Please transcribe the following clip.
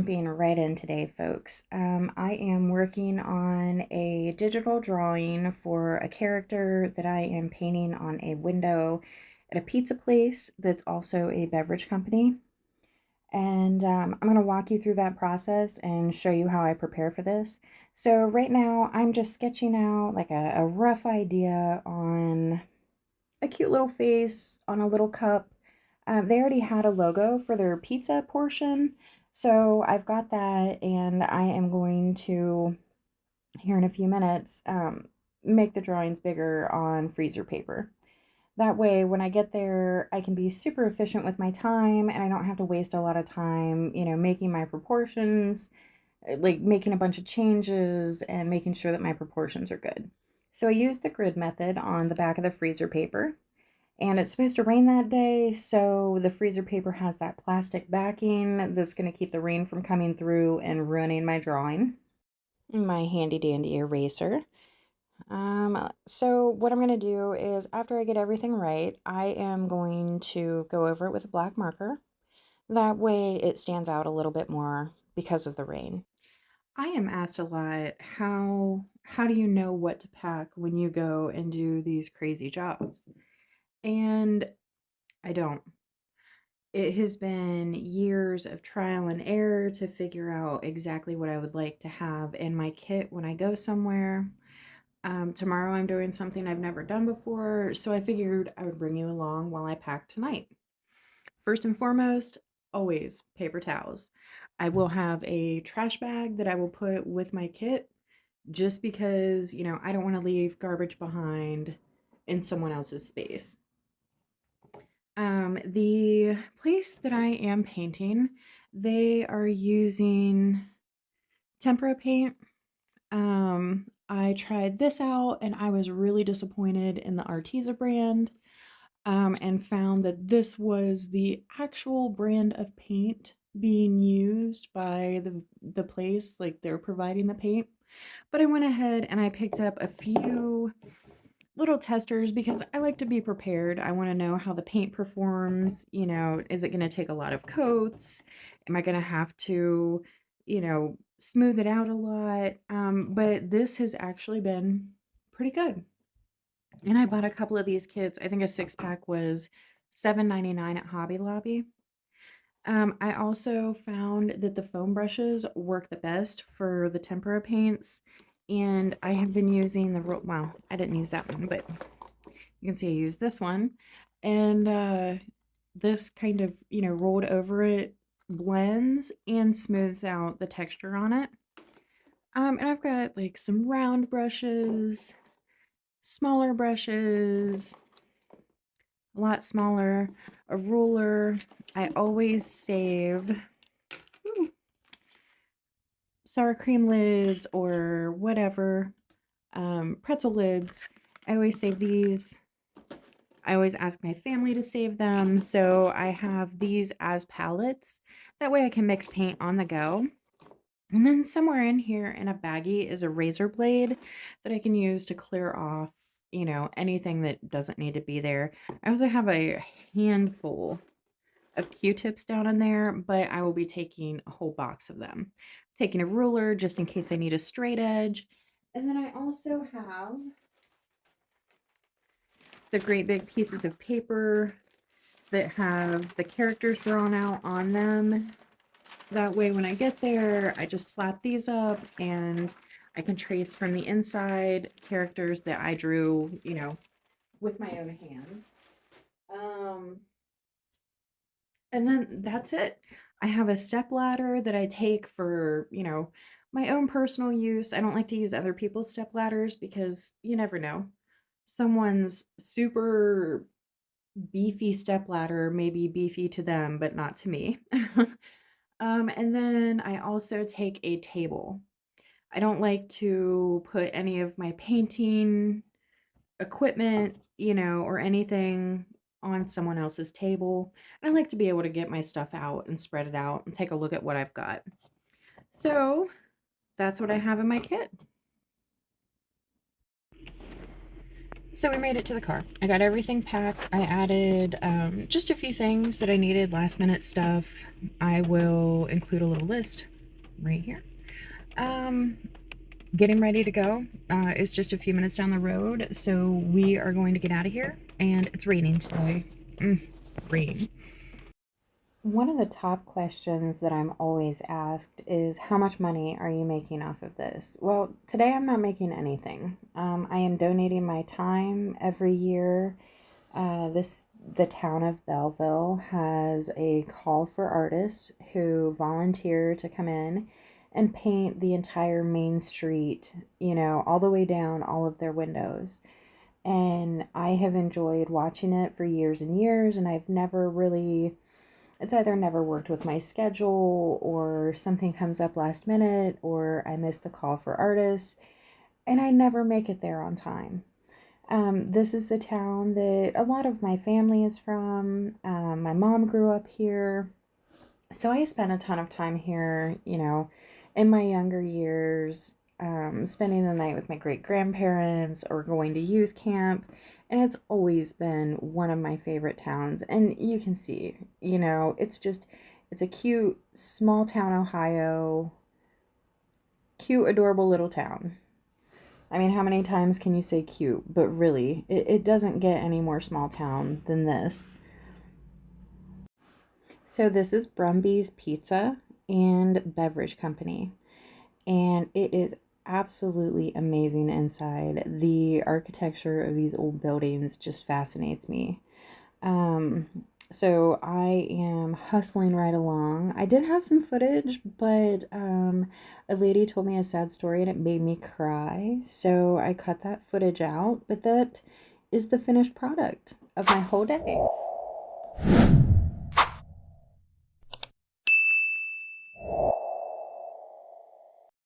jumping right in today, folks. I am working on a digital drawing for a character that I am painting on a window at a pizza place that's also a beverage company. And I'm going to walk you through that process and show you how I prepare for this. So right now I'm just sketching out like a rough idea on a cute little face on a little cup. They already had a logo for their pizza portion, so I've got that, and I am going to, here in a few minutes, make the drawings bigger on freezer paper. That way, when I get there, I can be super efficient with my time, and I don't have to waste a lot of time, making my proportions, like making a bunch of changes and making sure that my proportions are good. So I use the grid method on the back of the freezer paper. And it's supposed to rain that day, so the freezer paper has that plastic backing that's going to keep the rain from coming through and ruining my drawing. My handy dandy eraser. So what I'm going to do is after I get everything right, I am going to go over it with a black marker. That way it stands out a little bit more because of the rain. I am asked a lot, how do you know what to pack when you go and do these crazy jobs? And I don't. It has been years of trial and error to figure out exactly what I would like to have in my kit when I go somewhere. Tomorrow I'm doing something I've never done before, so I figured I would bring you along while I pack tonight. First and foremost, always paper towels. I will have a trash bag that I will put with my kit just because, I don't want to leave garbage behind in someone else's space. The place that I am painting, they are using tempera paint. I tried this out and I was really disappointed in the Arteza brand, and found that this was the actual brand of paint being used by the place, like they're providing the paint. But I went ahead and I picked up a few little testers because I like to be prepared. I want to know how the paint performs. Is it going to take a lot of coats? Am I going to have to, smooth it out a lot? But this has actually been pretty good. And I bought a couple of these kits. I think a 6-pack was $7.99 at Hobby Lobby. I also found that the foam brushes work the best for the tempera paints, and I have been using well, I didn't use that one, but you can see I used this one, and this kind of, rolled over it blends and smooths out the texture on it. And I've got like some round brushes, smaller brushes, a lot smaller, a ruler. I always save sour cream lids or whatever, pretzel lids. I always save these. I always ask my family to save them, so I have these as palettes. That way I can mix paint on the go. And then somewhere in here in a baggie is a razor blade that I can use to clear off, anything that doesn't need to be there. I also have a handful of Q-tips down in there, but I will be taking a whole box of them. Taking a ruler just in case I need a straight edge. And then I also have the great big pieces of paper that have the characters drawn out on them. That way when I get there, I just slap these up and I can trace from the inside characters that I drew, with my own hands. And then that's it. I have a step ladder that I take for, my own personal use. I don't like to use other people's step ladders because you never know. Someone's super beefy step ladder may be beefy to them, but not to me. And then I also take a table. I don't like to put any of my painting equipment, or anything on someone else's table. I like to be able to get my stuff out and spread it out and take a look at what I've got. So that's what I have in my kit. So we made it to the car. I got everything packed. I added just a few things that I needed, last minute stuff. I will include a little list right here. Um, Getting ready to go. It's just a few minutes down the road, so we are going to get out of here, and it's raining today. Rain. One of the top questions that I'm always asked is, how much money are you making off of this? Well, today I'm not making anything. I am donating my time every year. The town of Bellville has a call for artists who volunteer to come in and paint the entire main street, all the way down all of their windows. And I have enjoyed watching it for years and years, and I've never really, it's either never worked with my schedule, or something comes up last minute, or I miss the call for artists, and I never make it there on time. This is the town that a lot of my family is from. My mom grew up here. So I spent a ton of time here, in my younger years, spending the night with my great grandparents or going to youth camp. And it's always been one of my favorite towns. And you can see, it's a cute, small town, Ohio, cute, adorable little town. I mean, how many times can you say cute? But really, it doesn't get any more small town than this. So this is Brumby's Pizza and Beverage Company, and it is absolutely amazing inside. The architecture of these old buildings just fascinates me. Um, so I am hustling right along. I did have some footage, but a lady told me a sad story and it made me cry. So I cut that footage out, but that is the finished product of my whole day.